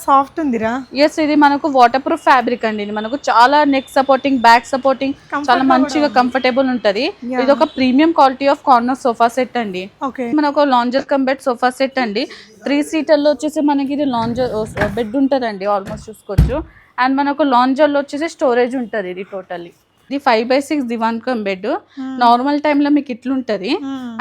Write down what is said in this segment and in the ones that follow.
Soft ఉందిరా. Yes, ఇది మనకు వాటర్ ప్రూఫ్ ఫ్యాబ్రిక్ అండి. ఇది మనకు చాలా నెక్ సపోర్టింగ్, బ్యాక్ సపోర్టింగ్, చాలా మంచిగా కంఫర్టబుల్ ఉంటది. ఇది ఒక premium quality of corner sofa set అండి. మనకు lounger cum bed sofa set అండి. 3 సీటర్లో వచ్చేసి మనకి ఇది లాంజర్ బెడ్ ఉంటదండి, ఆల్మోస్ట్ చూసుకోవచ్చు. అండ్ మనకు లాంజర్ లో వచ్చేసి స్టోరేజ్ ఉంటది. ఇది టోటల్లీ ఇది 5x6 దివాన్ కమ్ బెడ్. నార్మల్ టైంలో మీకు ఇట్లుంటది.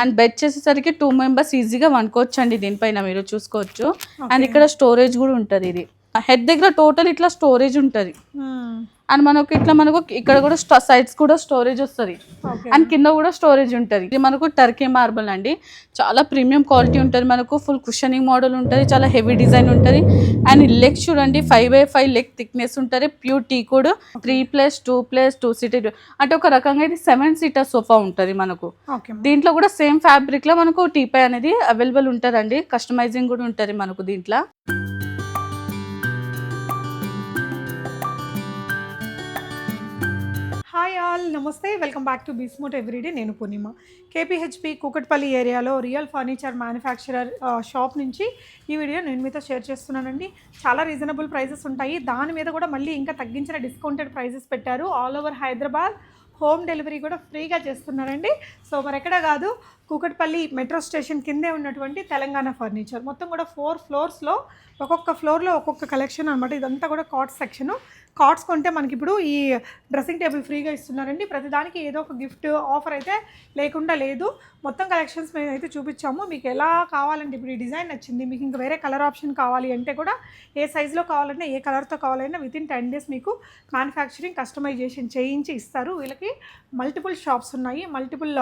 అండ్ బెడ్ చేసేసరికి 2 మెంబర్స్ ఈజీగా వండుకోవచ్చు అండి. దీనిపైన మీరు చూసుకోవచ్చు. అండ్ ఇక్కడ స్టోరేజ్ కూడా ఉంటది. ఇది హెడ్ దగ్గర టోటల్ ఇట్లా స్టోరేజ్ ఉంటది. అండ్ మనకు ఇట్లా మనకు ఇక్కడ కూడా సైడ్స్ కూడా స్టోరేజ్ వస్తుంది. అండ్ కింద కూడా స్టోరేజ్ ఉంటుంది. ఇది మనకు టర్కీ మార్బుల్ అండి, చాలా ప్రీమియం క్వాలిటీ ఉంటుంది. మనకు ఫుల్ కుషనింగ్ మోడల్ ఉంటుంది, చాలా హెవీ డిజైన్ ఉంటుంది. అండ్ లెగ్ చూడండి, 5x5 లెగ్ థిక్నెస్ ఉంటుంది. ప్యూర్ టీ కూడా 3+2+2 సీటర్ అంటే ఒక రకంగా ఇది 7 సీటర్ సోఫా ఉంటుంది మనకు. దీంట్లో కూడా సేమ్ ఫ్యాబ్రిక్ లో మనకు టీపై అనేది అవైలబుల్ ఉంటుందండి. కస్టమైజింగ్ కూడా ఉంటుంది మనకు దీంట్లో. హాయ్ ఆల్, నమస్తే, వెల్కమ్ బ్యాక్ టు బీస్మోట్ ఎవ్రీడే. నేను పూర్ణిమ. కేపీహెచ్పి కూకట్పల్లి ఏరియాలో రియల్ ఫర్నిచర్ మ్యానుఫ్యాక్చరర్ షాప్ నుంచి ఈ వీడియో నేను మీతో షేర్ చేస్తున్నానండి. చాలా రీజనబుల్ ప్రైజెస్ ఉంటాయి. దాని మీద కూడా మళ్ళీ ఇంకా తగ్గించిన డిస్కౌంటెడ్ ప్రైజెస్ పెట్టారు. All over Hyderabad home delivery కూడా ఫ్రీగా చేస్తున్నారండి. సో మరెక్కడ కాదు, కూకట్పల్లి మెట్రో స్టేషన్ కిందే ఉన్నటువంటి తెలంగాణ ఫర్నిచర్. మొత్తం కూడా 4 ఫ్లోర్స్లో ఒక్కొక్క ఫ్లోర్లో ఒక్కొక్క కలెక్షన్ అనమాట. ఇదంతా కూడా కాట్స్ సెక్షను. కాట్స్ కొంటే మనకి ఇప్పుడు ఈ డ్రెస్సింగ్ టేబుల్ ఫ్రీగా ఇస్తున్నారండి. ప్రతిదానికి ఏదో ఒక గిఫ్ట్ ఆఫర్ అయితే లేకుండా లేదు. మొత్తం కలెక్షన్స్ మేము అయితే చూపించాము. మీకు ఎలా కావాలంటే ఇప్పుడు ఈ డిజైన్ నచ్చింది, మీకు ఇంకా వేరే కలర్ ఆప్షన్ కావాలి అంటే కూడా, ఏ సైజులో కావాలన్నా ఏ కలర్తో కావాలన్నా వితిన్ 10 days మీకు మ్యానుఫ్యాక్చరింగ్ కస్టమైజేషన్ చేయించి ఇస్తారు. వీళ్ళకి మల్టిపుల్ షాప్స్ ఉన్నాయి, మల్టిపుల్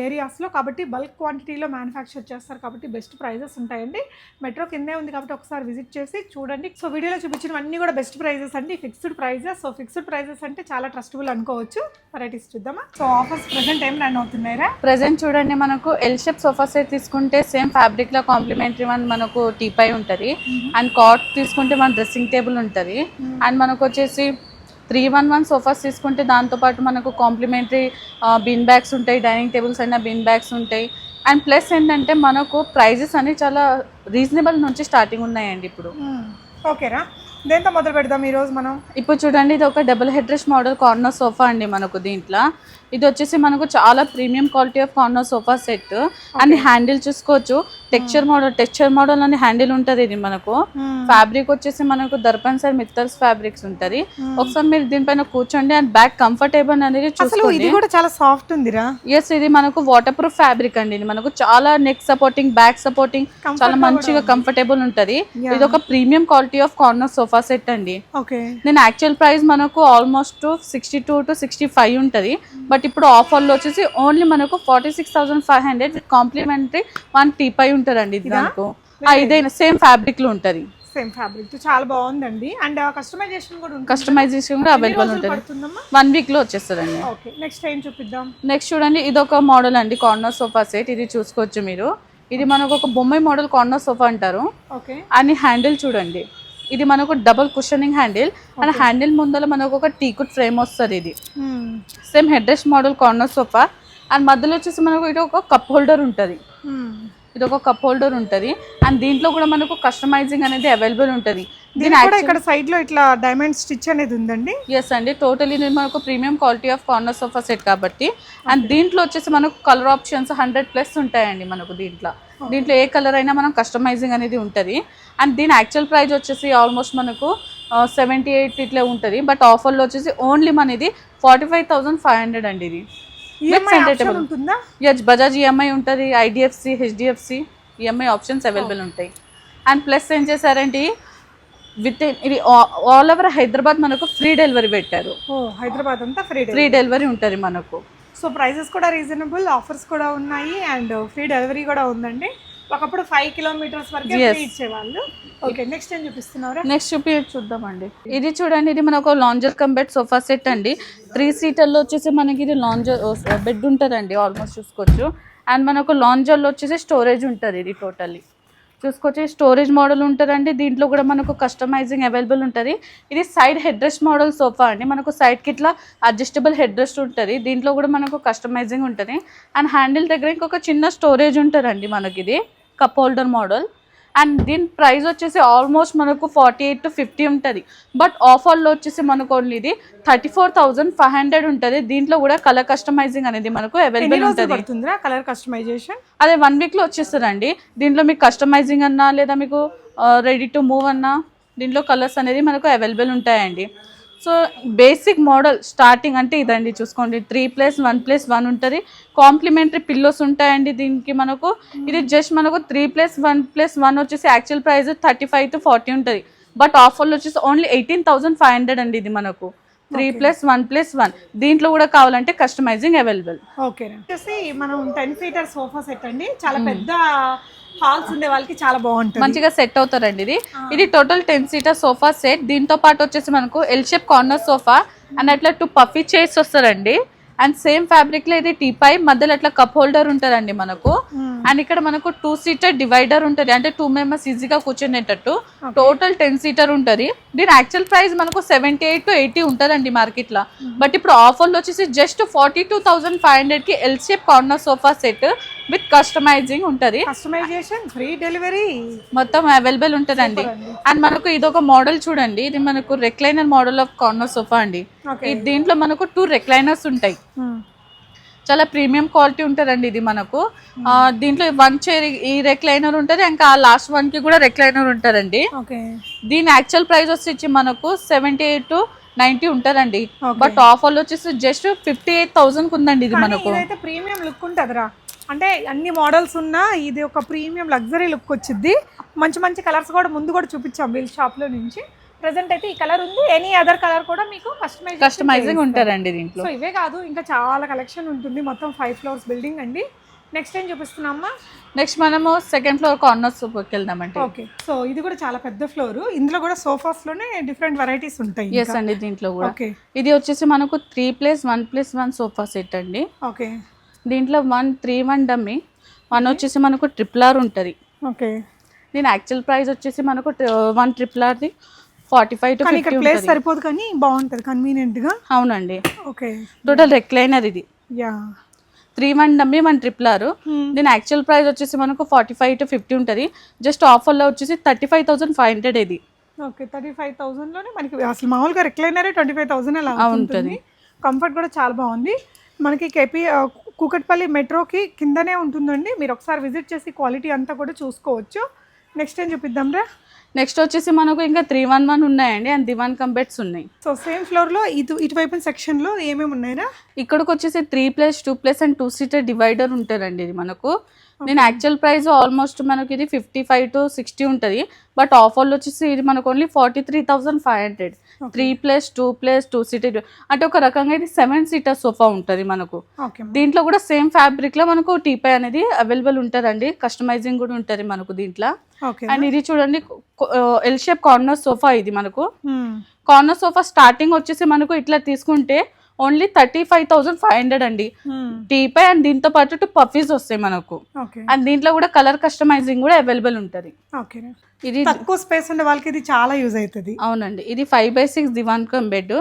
ఏరియాస్లో. కాబట్టి బల్క్ క్వాంటిటీలో మ్యానుఫ్యాక్చర్ చేస్తారు కాబట్టి బెస్ట్ ప్రైజెస్ ఉంటాయండి. మెట్రో కిందే ఉంది కాబట్టి ఒకసారి విజిట్ చేసి చూడండి. సో వీడియోలో చూపించినవన్నీ కూడా బెస్ట్ ప్రైజెస్ అండి, fixed prices. So fixed prices అంటే చాలా ట్రస్టబుల్ అనుకోవచ్చు. వెరైటీస్ చూద్దామా. సో ఆఫర్స్ ప్రెసెంట్ ఏం రన్ అవుతున్నాయిరా? ప్రెసెంట్ చూడండి, మనకు ఎల్ షేప్ సోఫా సెట్ తీసుకుంటే సేమ్ ఫ్యాబ్రిక్ లో కాంప్లిమెంటరీ వన్ మనకు టీపై ఉంటుంది. అండ్ కాట్ తీసుకుంటే మన డ్రెస్సింగ్ టేబుల్ ఉంటుంది. అండ్ మనకు వచ్చేసి 311 సోఫాస్ తీసుకుంటే దాంతోపాటు మనకు కాంప్లిమెంటరీ బిన్ బ్యాగ్స్ ఉంటాయి, డైనింగ్ టేబుల్స్ అయినా బిన్ బ్యాగ్స్ ఉంటాయి. అండ్ ప్లస్ ఏంటంటే మనకు ప్రైజెస్ అన్ని చాలా రీజనబుల్ నుంచి స్టార్టింగ్ ఉన్నాయండి ఇప్పుడు. ఓకేరా, దేంతో మొదలు పెడదాం ఈరోజు మనం? ఇప్పుడు చూడండి, ఇది ఒక double head rest model corner sofa అండి మనకు. దీంట్లో ఇది వచ్చేసి మనకు చాలా premium quality of corner sofa set. And handle చూసుకోవచ్చు, టెక్స్చర్ మోడల్ అని హ్యాండిల్ ఉంటుంది. ఇది మనకు ఫ్యాబ్రిక్ వచ్చేసి మనకు దర్పన్ సైడ్ మిత్తల్స్ ఫ్యాబ్రిక్స్ ఉంటుంది. ఒకసారి మీరు దీనిపైన కూర్చోండి. అండ్ బ్యాక్ కంఫర్టబుల్ అనేది చూసుకోండి. ఇది కూడా చాలా సాఫ్ట్ ఉందిరా. ఎస్, ఇది మనకు వాటర్ ప్రూఫ్ ఫ్యాబ్రిక్ అండి. ఇది మనకు చాలా నెక్ సపోర్టింగ్, బ్యాక్ సపోర్టింగ్, చాలా మంచిగా కంఫర్టబుల్ ఉంటది. ఇది ఒక premium quality of corner sofa set అండి. నేను యాక్చువల్ ప్రైస్ మనకు ఆల్మోస్ట్ 62 to 65 ఉంటది. బట్ ఇప్పుడు ఆఫర్ లో వచ్చేసి ఓన్లీ మనకు 46,500 కాంప్లిమెంటరీ 1 టీపై ఉంటదండి. దానికి ఇదే సేమ్ ఫ్యాబ్రిక్ లో ఉంటది. సేమ్ ఫ్యాబ్రిక్ చాలా బాగుందండి. అండ్ కస్టమైజేషన్ కూడా ఉంటుంది. కస్టమైజేషన్ కూడా అవైలబుల్ ఉంటుంది. 1 week లో వచ్చేస్తుందండి. ఓకే, నెక్స్ట్ ఏం చూపిద్దాం? నెక్స్ట్ చూడండి, ఇది ఒక మోడల్ అండి, కార్నర్ సోఫా సెట్. ఇది చూసుకోవచ్చు మీరు. ఇది మనకు ఒక బొమ్మాయి మోడల్ కార్నర్ సోఫా అంటారు. ఓకే, అని హ్యాండిల్ చూడండి, ఇది మనకు double cushioning handle. And handle ముందర మనకు ఒక టీకుడ్ ఫ్రేమ్ వస్తుంది. ఇది same head rest model corner sofa. And మధ్యలో వచ్చేసి మనకు ఇది ఒక కప్ హోల్డర్ ఉంటుంది. ఇది ఒక కప్ హోల్డర్ ఉంటుంది. అండ్ దీంట్లో కూడా మనకు కస్టమైజింగ్ అనేది అవైలబుల్ ఉంటుంది. ఇక్కడ సైడ్ లో ఇట్లా డైమండ్ స్టిచ్ అనేది ఉందండి. ఎస్ అండి, టోటలీ మనకు premium quality of corner sofa set కాబట్టి. అండ్ దీంట్లో వచ్చేసి మనకు కలర్ ఆప్షన్స్ 100+ ఉంటాయండి మనకు. దీంట్లో ఏ కలర్ అయినా మనం కస్టమైజింగ్ అనేది ఉంటుంది. అండ్ దీని యాక్చువల్ ప్రైస్ వచ్చేసి ఆల్మోస్ట్ మనకు 78 ఇట్లా ఉంటుంది. బట్ ఆఫర్లో వచ్చేసి ఓన్లీ మనది 45,500 అండి. ఇది బజాజ్ ఈఎంఐ ఉంటుంది, IDFC, HDFC EMI options available ఉంటాయి. అండ్ ప్లస్ ఏం చేశారంటే ఇది ఆల్ ఓవర్ హైదరాబాద్ మనకు ఫ్రీ డెలివరీ పెట్టారు. హైదరాబాద్ అంతా ఫ్రీ డెలివరీ ఉంటుంది మనకు. సో ప్రైజెస్ కూడా రీజనబుల్, ఆఫర్స్ కూడా ఉన్నాయి, అండ్ ఫ్రీ డెలివరీ కూడా ఉందండి. ఒకప్పుడు 5 kilometers వరకు ఇచ్చేవాళ్ళు. ఓకే, నెక్స్ట్ ఏం చూపిస్తున్నారు? నెక్స్ట్ చూద్దామండి. ఇది చూడండి, ఇది మనకు lounger cum bed sofa set అండి. 3 సీటర్లో వచ్చేసి మనకి ఇది లాంజర్ బెడ్ ఉంటుందండి, ఆల్మోస్ట్ చూసుకోవచ్చు. అండ్ మనకు లాంజర్లో వచ్చేసి స్టోరేజ్ ఉంటుంది. ఇది టోటల్లీ చూసుకోవచ్చు, స్టోరేజ్ మోడల్ ఉంటుందండి. దీంట్లో కూడా మనకు కస్టమైజింగ్ అవైలబుల్ ఉంటుంది. ఇది side head rest model sofa అండి. మనకు సైడ్కి ఇట్లా అడ్జస్టబుల్ హెడ్ రెస్ట్ ఉంటుంది. దీంట్లో కూడా మనకు కస్టమైజింగ్ ఉంటుంది. అండ్ హ్యాండిల్ దగ్గర ఇంకొక చిన్న స్టోరేజ్ ఉంటుందండి మనకి. ఇది కప్ హోల్డర్ మోడల్. అండ్ దీని ప్రైస్ వచ్చేసి ఆల్మోస్ట్ మనకు 48 to 50 ఉంటుంది. బట్ ఆఫర్లో వచ్చేసి మనకు ఓన్లీ ఇది 34,500 ఉంటుంది. దీంట్లో కూడా కలర్ కస్టమైజింగ్ అనేది మనకు అవైలబుల్ ఉంటుంది. కలర్ కస్టమైజేషన్ అదే 1 వీక్లో వచ్చేస్తుందండి. దీంట్లో మీకు కస్టమైజింగ్ అన్నా లేదా మీకు రెడీ టు మూవ్ అన్నా దీంట్లో కలర్స్ అనేది మనకు అవైలబుల్ ఉంటాయండి. సో బేసిక్ మోడల్ స్టార్టింగ్ అంటే ఇదండి, చూసుకోండి 3+1+1 ఉంటుంది. కాంప్లిమెంటరీ పిల్లోస్ ఉంటాయండి దీనికి మనకు. ఇది జస్ట్ మనకు 3+1+1 వచ్చేసి యాక్చువల్ ప్రైస్ 35 to 40 ఉంటుంది. బట్ ఆఫర్లో వచ్చేసి ఓన్లీ 18,500 అండి ఇది మనకు 3+1+1. దీంట్లో కూడా కావాలంటే కస్టమైజింగ్ అవైలబుల్. ఓకే వచ్చేసి మనం 10 feet సోఫా సెట్ అండి, చాలా పెద్ద హాల్స్ ఉండే వాళ్ళకి చాలా బాగుంటుంది, మంచిగా సెట్ అవుతారండి. ఇది టోటల్ 10 seat సోఫా సెట్. దీంతో పాటు వచ్చేసి మనకు L shape corner sofa and అట్లా 2 puffy చైర్స్ వస్తారండి. అండ్ సేమ్ ఫ్యాబ్రిక్ లో ఇది టీపై మధ్యలో అట్లా కప్ హోల్డర్ ఉంటుందండి మనకు. అండ్ ఇక్కడ మనకు 2 seater డివైడర్ ఉంటుంది, అంటే 2 members ఈజీగా కూర్చునేటట్టు. టోటల్ 10 seater ఉంటుంది. దీని యాక్చువల్ ప్రైస్ మనకు 78 to 80 ఉంటుందండి మార్కెట్ లో. బట్ ఇప్పుడు ఆఫర్లో వచ్చేసి జస్ట్ 42,500 కి L shape corner sofa set with customising ఉంటుంది. కస్టమైజేషన్, ఫ్రీ డెలివరీ మొత్తం అవైలబుల్ ఉంటుందండి. అండ్ మనకు ఇదొక మోడల్ చూడండి, ఇది మనకు recliner model of corner sofa అండి. దీంట్లో మనకు 2 recliners ఉంటాయి. చాలా ప్రీమియం క్వాలిటీ ఉంటుందండి ఇది మనకు. దీంట్లో 1 chair ఈ రెక్లైనర్ ఉంటుంది, ఇంకా లాస్ట్ 1 కి కూడా రెక్లైనర్ ఉంటుందండి. దీని యాక్చువల్ ప్రైస్ వచ్చి మనకు 78 to 90 ఉంటుందండి. బట్ ఆఫర్లో వచ్చేసి జస్ట్ 58,000 ఉందండి ఇది మనకు. ప్రీమియం లుక్ ఉంటుందిరా, అంటే అన్ని మోడల్స్ ఉన్నా ఇది ఒక ప్రీమియం లగ్జరీ లుక్ వచ్చింది. మంచి మంచి కలర్స్ కూడా ముందు కూడా చూపించాం వీళ్ళ షాప్లో నుంచి. ప్రెసెంట్ అయితే ఈ కలర్ ఉంది, ఎనీ అదర్ కలర్ కూడా మీకు కస్టమైజింగ్ ఉంటారండి దీంట్లో. సో ఇవే కాదు ఇంకా చాలా కలెక్షన్ ఉంటుంది. మొత్తం 5 floors బిల్డింగ్ అండి. నెక్స్ట్ ఏం చూపిస్తున్నామా? నెక్స్ట్ మనము 2nd floor కార్నర్ సోఫాకి వెళ్దామండి. ఓకే, సో ఇది కూడా చాలా పెద్ద ఫ్లోర్. ఇందులో కూడా సోఫాస్ లోనే డిఫరెంట్ వెరైటీస్ ఉంటాయి. ఎస్ అండి, దీంట్లో కూడా. ఇది వచ్చేసి మనకు 3+1+1 సోఫా సెట్ అండి. ఓకే, దీంట్లో 3-1 డమ్మీ, 1 వచ్చేసి మనకు RRR ఉంటుంది. ఓకే, దీని యాక్చువల్ ప్రైస్ వచ్చేసి మనకు 1 RRRది 45 to 50 ప్లేస్ సరిపోదు కానీ బాగుంటుంది కన్వీనియంట్ గా. అవునండి. ఓకే, టోటల్ రెక్లైనర్ ఇది. Yeah, 3-1 dummy 1 RRR. దీని యాక్చువల్ ప్రైస్ వచ్చేసి మనకు 45 to 50 ఉంటుంది. జస్ట్ ఆఫర్లో వచ్చేసి 35,500 ఇది. ఓకే, 35,000 లోనే మనకి అసలు మామూలుగా రెక్లైనరే 25,000 అలా ఉంటుంది. కంఫర్ట్ కూడా చాలా బాగుంది. మనకి కేపీ కూకట్పల్లి మెట్రోకి కిందనే ఉంటుందండి. మీరు ఒకసారి విజిట్ చేసి క్వాలిటీ అంతా కూడా చూసుకోవచ్చు. నెక్స్ట్ ఏం చూపిద్దాం రా? నెక్స్ట్ వచ్చేసి మనకు ఇంకా 3-1-1 ఉన్నాయండి, అండ్ దివాన్ కమ్ బెడ్స్ ఉన్నాయి. సో సేమ్ ఫ్లోర్లో ఇటువైపు సెక్షన్లో ఏమేమి ఉన్నాయా? ఇక్కడికి వచ్చేసి 3+2+ అండ్ 2 seater డివైడర్ ఉంటారండి ఇది మనకు. నేను యాక్చువల్ ప్రైస్ ఆల్మోస్ట్ మనకి ఇది 55 to 60 ఉంటుంది. బట్ ఆఫర్లో వచ్చేసి ఇది మనకు ఓన్లీ 43,500. 3+2+2 seater అంటే ఒక రకంగా ఇది 7 seater సోఫా ఉంటుంది మనకు. దీంట్లో కూడా సేమ్ ఫ్యాబ్రిక్ లో మనకు టీపై అనేది అవైలబుల్ ఉంటుందండి. కస్టమైజింగ్ కూడా ఉంటుంది మనకు దీంట్లో. అండ్ ఇది చూడండి ఎల్ షేప్ కార్నర్ సోఫా. ఇది మనకు కార్నర్ సోఫా స్టార్టింగ్ వచ్చేసి మనకు ఇట్లా తీసుకుంటే ఓన్లీ 35,500 అండి టీపై. అండ్ దీంతో పాటు 2 puffies వస్తాయి మనకు. అండ్ దీంట్లో కూడా కలర్ కస్టమైజింగ్ కూడా అవైలబుల్ ఉంటుంది. ఇది తక్కువ స్పేస్ ఉండే వాళ్ళకి ఇది చాలా యూజ్ అవుతుంది. అవునండి, ఇది 5/6 దివాన్ కమ్ బెడ్.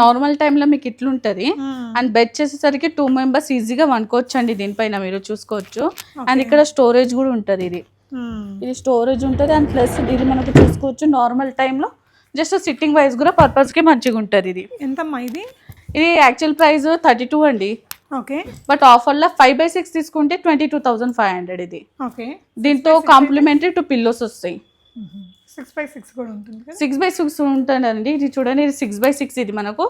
నార్మల్ టైంలో మీకు ఇట్లుంటది. అండ్ బెడ్ చేసేసరికి 2 members ఈజీగా వండుకోవచ్చు అండి. దీనిపైన మీరు చూసుకోవచ్చు. అండ్ ఇక్కడ స్టోరేజ్ కూడా ఉంటుంది. ఇది స్టోరేజ్ ఉంటుంది. అండ్ ప్లస్ ఇది మనకు చూసుకోవచ్చు నార్మల్ టైంలో జస్ట్ సిట్టింగ్ వైజ్ కూడా పర్పస్ కి మంచిగా ఉంటుంది. ఇది ఎంతమ్మా? ఇది యాక్చువల్ ప్రైస్ 32 అండి. ఓకే, బట్ ఆఫర్లో 5/6 తీసుకుంటే 22,500 ఇది. ఓకే, దీంతో కాంప్లిమెంటరీ 2 pillows వస్తాయి. 6/6 కూడా ఉంటుంది. 6/6 ఉంటుందండి. ఇది చూడండి, ఇది 6/6 ఇది మనకు.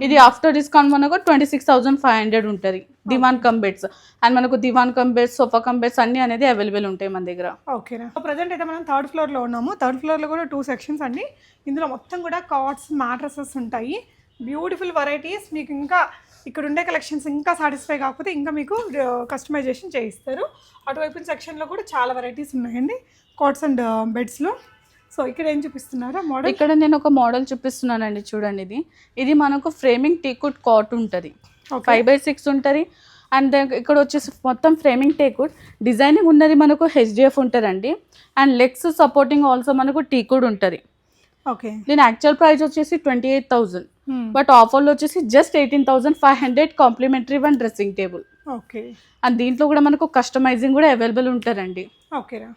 ఇది ఆఫ్టర్ డిస్కౌంట్ మనకు 26,500 ఉంటుంది. దివాన్ కమ్ బెడ్స్ అండ్ మనకు దివాన్ come beds, sofa cum beds అన్ని అనేది అవైలబుల్ ఉంటాయి మన దగ్గర. ఓకేనా, ప్రజెంట్ అయితే మనం 3rd floorలో ఉన్నాము. 3rd floorలో కూడా 2 sections అండి. ఇందులో మొత్తం కూడా కాట్స్, మ్యాట్రసెస్ ఉంటాయి. Beautiful varieties. మీకు ఇంకా ఇక్కడ ఉండే కలెక్షన్స్ ఇంకా సాటిస్ఫై కాకపోతే ఇంకా మీకు కస్టమైజేషన్ చేయిస్తారు. అటువైపు సెక్షన్లో కూడా చాలా వెరైటీస్ ఉన్నాయండి కాట్స్ అండ్ బెడ్స్లో. సో ఇక్కడ ఏం చూపిస్తున్నారా మోడల్? ఇక్కడ నేను ఒక మోడల్ చూపిస్తున్నానండి, చూడండి. ఇది మనకు ఫ్రేమింగ్ టీకుడ్ కాట్ ఉంటుంది. 5/6 ఉంటుంది. అండ్ ఇక్కడ వచ్చేసి మొత్తం ఫ్రేమింగ్ టేకుడ్ డిజైనింగ్ ఉన్నది మనకు HDF ఉంటుందండి. అండ్ లెగ్స్ సపోర్టింగ్ ఆల్సో మనకు టీకుడ్ ఉంటుంది. ఓకే, దీని యాక్చువల్ ప్రైస్ వచ్చేసి 28,000. బట్ ఆఫర్లో వచ్చేసి just 18,500 complimentary 1 dressing table. Okay, and దీంట్లో కూడా మనకు కస్టమైజింగ్ కూడా అవైలబుల్ ఉంటారండి. ఓకేరా.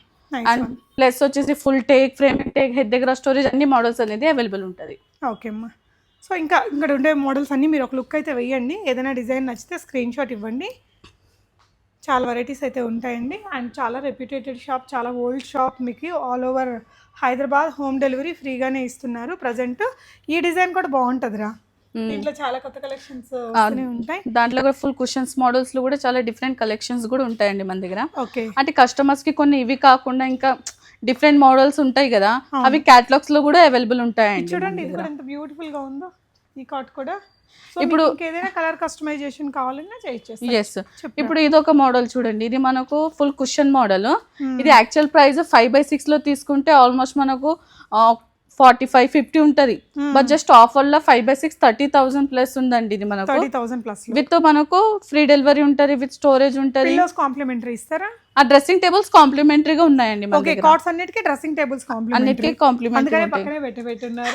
అండ్ ప్లస్ వచ్చేసి full teak frame teak head దగ్గర స్టోరేజ్ అన్ని మోడల్స్ అనేది అవైలబుల్ ఉంటుంది. ఓకే అమ్మా. సో ఇంకా ఇక్కడ ఉండే మోడల్స్ అన్నీ మీరు ఒక లుక్ అయితే వేయండి. ఏదైనా డిజైన్ నచ్చితే స్క్రీన్ షాట్ ఇవ్వండి. చాలా వెరైటీస్ అయితే ఉంటాయండి. అండ్ చాలా రెప్యూటేటెడ్ షాప్, చాలా ఓల్డ్ షాప్. మీకు all over Hyderabad home delivery ఫ్రీగానే ఇస్తున్నారు ప్రజెంట్. ఈ డిజైన్ కూడా బాగుంటుందిరా. దీంట్లో చాలా కొత్త కలెక్షన్స్ ఉంటాయి. దాంట్లో కూడా ఫుల్ కుషన్స్ మోడల్స్ లో కూడా చాలా డిఫరెంట్ కలెక్షన్స్ కూడా ఉంటాయండి మన దగ్గర. ఓకే, అంటే కస్టమర్స్ కి కొన్ని ఇవి కాకుండా ఇంకా డిఫరెంట్ మోడల్స్ ఉంటాయి కదా, అవి క్యాటలాగ్స్ లో కూడా అవైలబుల్ ఉంటాయండి. చూడండి ఇది కూడా ఎంత బ్యూటిఫుల్ గా ఉందో ఈ కాట్ కూడా. ఇప్పుడు ఏదైనా కలర్ కస్టమైజేషన్ కావాలన్నా చేయొచ్చు. ఎస్, ఇప్పుడు ఇది ఒక మోడల్ చూడండి. ఇది మనకు ఫుల్ కుషన్ మోడల్. ఇది యాక్చువల్ ప్రైస్ 5/6 లో తీసుకుంటే ఆల్మోస్ట్ మనకు 45-50 ఉంటది. బట్ జస్ట్ ఆఫర్ లో 5/6 30,000 ప్లస్ ఉందండి. ఇది మనకు 30,000 ప్లస్ విత్ మనకు ఫ్రీ డెలివరీ ఉంటది, విత్ స్టోరేజ్ ఉంటది. కాంప్లిమెంటరీ ఇస్తారా? ఆ డ్రెస్సింగ్ టేబుల్స్ కాంప్లిమెంటరీగా ఉన్నాయండి. ఓకే, కాట్స్ అన్నిటికీ డ్రెస్సింగ్ టేబుల్స్ అన్నిటికీ కాంప్లిమెంటరీ. అందుకనే పక్కనే పెట్టున్నారు.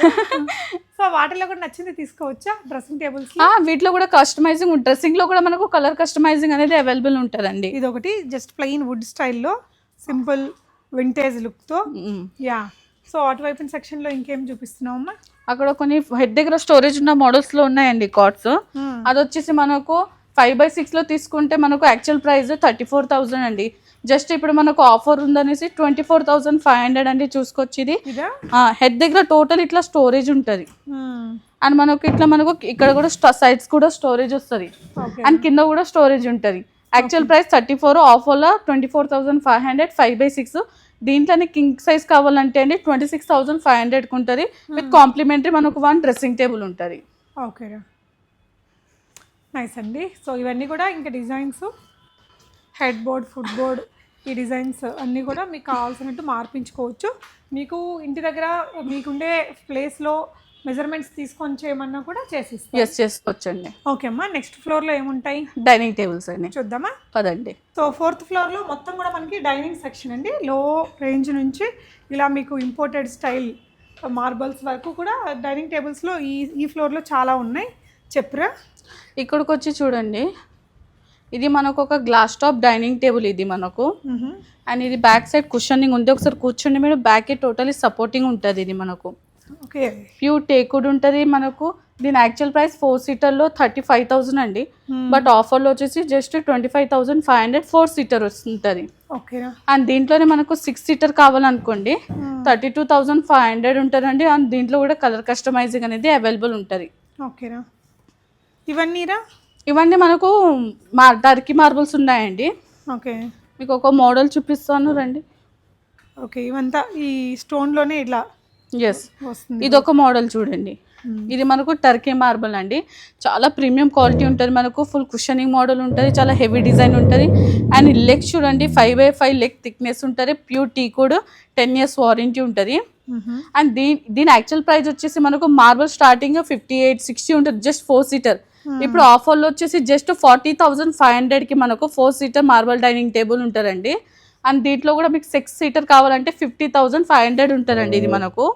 సో వాటిలో కూడా నచ్చింది తీసుకోవచ్చా డ్రెస్సింగ్ టేబుల్స్? వీటిలో కూడా కస్టమైజింగ్, డ్రెస్సింగ్ లో కూడా మనకు కలర్ కస్టమైజింగ్ అనేది అవైలబుల్ ఉంటదండి. ఇది ఒకటి జస్ట్ ప్లెయిన్ వుడ్ స్టైల్లో సింపుల్ వింటేజ్ లుక్ తో. యా, సో అటువైపు సెక్షన్ లో ఇంకేం చూపిస్తున్నావు అమ్మా? అక్కడ కొన్ని హెడ్ దగ్గర స్టోరేజ్ ఉన్న మోడల్స్ లో ఉన్నాయండి కాట్స్. అది వచ్చేసి మనకు 5/6 లో తీసుకుంటే మనకు యాక్చువల్ ప్రైస్ 34,000 అండి. జస్ట్ ఇప్పుడు మనకు ఆఫర్ ఉందనేసి 24,500 అండి. చూసుకోవచ్చు. ఇది హెడ్ దగ్గర టోటల్ ఇట్లా స్టోరేజ్ ఉంటుంది. అండ్ మనకు ఇట్లా మనకు ఇక్కడ కూడా సైడ్స్ కూడా స్టోరేజ్ వస్తుంది. అండ్ కింద కూడా స్టోరేజ్ ఉంటుంది. యాక్చువల్ ప్రైస్ 34, ఆఫర్లో 24,500 5/6. దీంట్లోనే కింగ్ సైజ్ కావాలంటే అండి 26,500కి ఉంటుంది. విత్ కాంప్లిమెంటరీ మనకు 1 డ్రెస్సింగ్ టేబుల్ ఉంటుంది. ఓకే, నైస్ అండి. సో ఇవన్నీ కూడా ఇంకా designs, head board, foot board, ఈ డిజైన్స్ అన్నీ కూడా మీకు కావాల్సినట్టు మార్పించుకోవచ్చు. మీకు ఇంటి దగ్గర మీకుండే ప్లేస్లో మెజర్మెంట్స్ తీసుకొని చేయమన్నా కూడా చేసిస్తాం. చేసుకోవచ్చండి. ఓకే అమ్మా, నెక్స్ట్ ఫ్లోర్లో ఏముంటాయి? డైనింగ్ టేబుల్స్ అండి. చూద్దామా పదండి. సో 4th ఫ్లోర్లో మొత్తం కూడా మనకి డైనింగ్ సెక్షన్ అండి. లో రేంజ్ నుంచి ఇలా మీకు ఇంపోర్టెడ్ స్టైల్ మార్బల్స్ వరకు కూడా డైనింగ్ టేబుల్స్లో ఈ ఫ్లోర్లో చాలా ఉన్నాయి. చెప్పురా. ఇక్కడికి వచ్చి చూడండి, ఇది మనకు ఒక గ్లాస్ టాప్ డైనింగ్ టేబుల్. ఇది మనకు అండ్ ఇది బ్యాక్ సైడ్ కుషనింగ్ ఉంది. ఒకసారి కూర్చోండి మీరు, బ్యాక్ టోటలీ సపోర్టింగ్ ఉంటుంది. ఇది మనకు ప్యూర్ టేకుడ్ ఉంటుంది. మనకు దీని యాక్చువల్ ప్రైస్ 4 సీటర్లో 35,000 అండి. బట్ ఆఫర్లో వచ్చేసి జస్ట్ 25,500 4 సీటర్ వస్తుంటుంది. అండ్ దీంట్లోనే మనకు 6 సీటర్ కావాలనుకోండి 32,500 ఉంటుందండి. అండ్ దీంట్లో కూడా కలర్ కస్టమైజింగ్ అనేది అవైలబుల్ ఉంటుంది. ఓకేనా, ఇవన్నీ మనకు టర్కీ మార్బుల్స్ ఉన్నాయండి. ఓకే, మీకు ఒక మోడల్ చూపిస్తాను రండి. ఓకే, ఇవంతా ఈ స్టోన్లోనే ఇట్లా. ఎస్, ఇది ఒక మోడల్ చూడండి. ఇది మనకు టర్కీ మార్బుల్ అండి. చాలా ప్రీమియం క్వాలిటీ ఉంటుంది. మనకు ఫుల్ కుషనింగ్ మోడల్ ఉంటుంది. చాలా హెవీ డిజైన్ ఉంటుంది. అండ్ లెగ్ చూడండి 5/5 లెగ్ థిక్నెస్ ఉంటుంది. ప్యూర్ టీకుడ్ 10 years వారంటీ ఉంటుంది. అండ్ దీని యాక్చువల్ ప్రైస్ వచ్చేసి మనకు మార్బుల్ స్టార్టింగ్ 58-60 ఉంటుంది. Just 4 seater. ఇప్పుడు ఆఫర్లో వచ్చేసి జస్ట్ 40,500కి మనకు 4 సీటర్ మార్బుల్ డైనింగ్ టేబుల్ ఉంటుందండి. అండ్ దీంట్లో కూడా మీకు 6 సీటర్ కావాలంటే 50,500 ఉంటుందండి ఇది మనకు.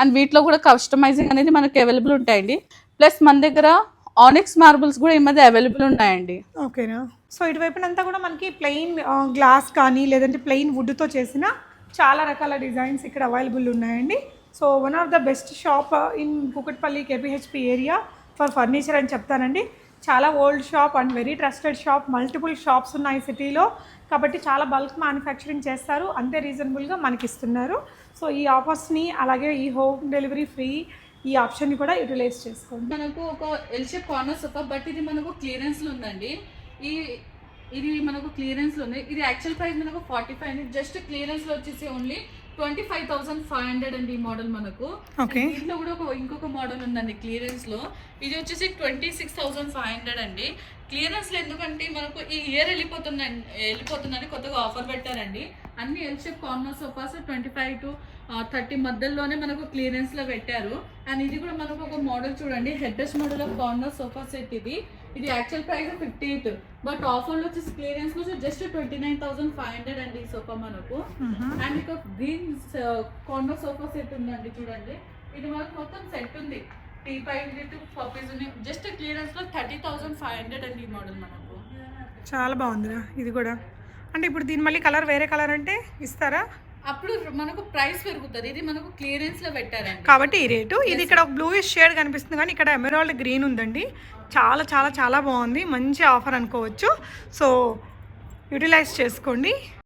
అండ్ వీటిలో కూడా కస్టమైజింగ్ అనేది మనకు అవైలబుల్ ఉంటాయండి. ప్లస్ మన దగ్గర ఆనిక్స్ మార్బుల్స్ కూడా ఈ మధ్య అవైలబుల్ ఉన్నాయండి. ఓకేనా, సో ఇటువైపునంతా కూడా మనకి ప్లెయిన్ గ్లాస్ కానీ లేదంటే ప్లెయిన్ వుడ్తో చేసిన చాలా రకాల డిజైన్స్ ఇక్కడ అవైలబుల్ ఉన్నాయండి. So one of the best shop in Kukatpally KPHP area for furniture అని చెప్తానండి. చాలా old shop and very trusted shop. Multiple shops ఉన్నాయి సిటీలో, కాబట్టి చాలా బల్క్ మ్యానుఫ్యాక్చరింగ్ చేస్తారు. అంతే రీజనబుల్గా మనకి ఇస్తున్నారు. సో ఈ ఆఫర్స్ని అలాగే ఈ హోమ్ డెలివరీ ఫ్రీ ఈ ఆప్షన్ని కూడా యూటిలైజ్ చేసుకోండి. మనకు ఒక L shape corner sofa, but ఇది మనకు క్లియరెన్స్లో ఉందండి. ఇది మనకు క్లియరెన్స్లో ఉంది. ఇది యాక్చువల్ ప్రైస్ మనకు 45 అండి. జస్ట్ క్లియరెన్స్లో వచ్చేసి ఓన్లీ 25,500 అండి ఈ మోడల్ మనకు. దీంట్లో కూడా ఇంకొక మోడల్ ఉందండి క్లియరెన్స్ లో. ఇది వచ్చేసి 26,500 అండి. క్లియరెన్స్ లో ఎందుకంటే మనకు ఈ ఇయర్ వెళ్ళిపోతుందని కొత్తగా ఆఫర్ పెట్టారండి. అన్ని L shape corner sofas 25 to 30 మధ్యలోనే మనకు క్లియరెన్స్ లో పెట్టారు. అండ్ ఇది కూడా మనకు ఒక మోడల్ చూడండి, head rest model of corner sofa set. ఇది యాక్చువల్ ప్రైస్ 58, బట్ ఆఫర్లో వచ్చేసి క్లియరెన్స్ లో జస్ట్ 29,500 అండి ఈ సోఫా మనకు. అండ్ ఇక గ్రీన్ కార్నర్ సోఫా సెట్ ఉందండి చూడండి. ఇది మనకు మొత్తం సెట్ ఉంది. టీ5 పప్పీస్ ఉంది. జస్ట్ క్లియరెన్స్ లో 30,500 అండి ఈ మోడల్ మనకు. చాలా బాగుందిరా ఇది కూడా. అంటే ఇప్పుడు దీని మళ్ళీ కలర్ వేరే కలర్ అంటే ఇస్తారా? అప్పుడు మనకు ప్రైస్ పెరుగుతుంది. ఇది మనకు క్లియరెన్స్ లో పెట్టారండి కాబట్టి ఈ రేటు. ఇది ఇక్కడ ఒక బ్లూయిష్ షేడ్ కనిపిస్తుంది కానీ ఇక్కడ ఎమరాల్డ్ గ్రీన్ ఉందండి. చాలా చాలా చాలా బాగుంది. మంచి ఆఫర్ అనుకోవచ్చు. సో యూటిలైజ్ చేసుకోండి.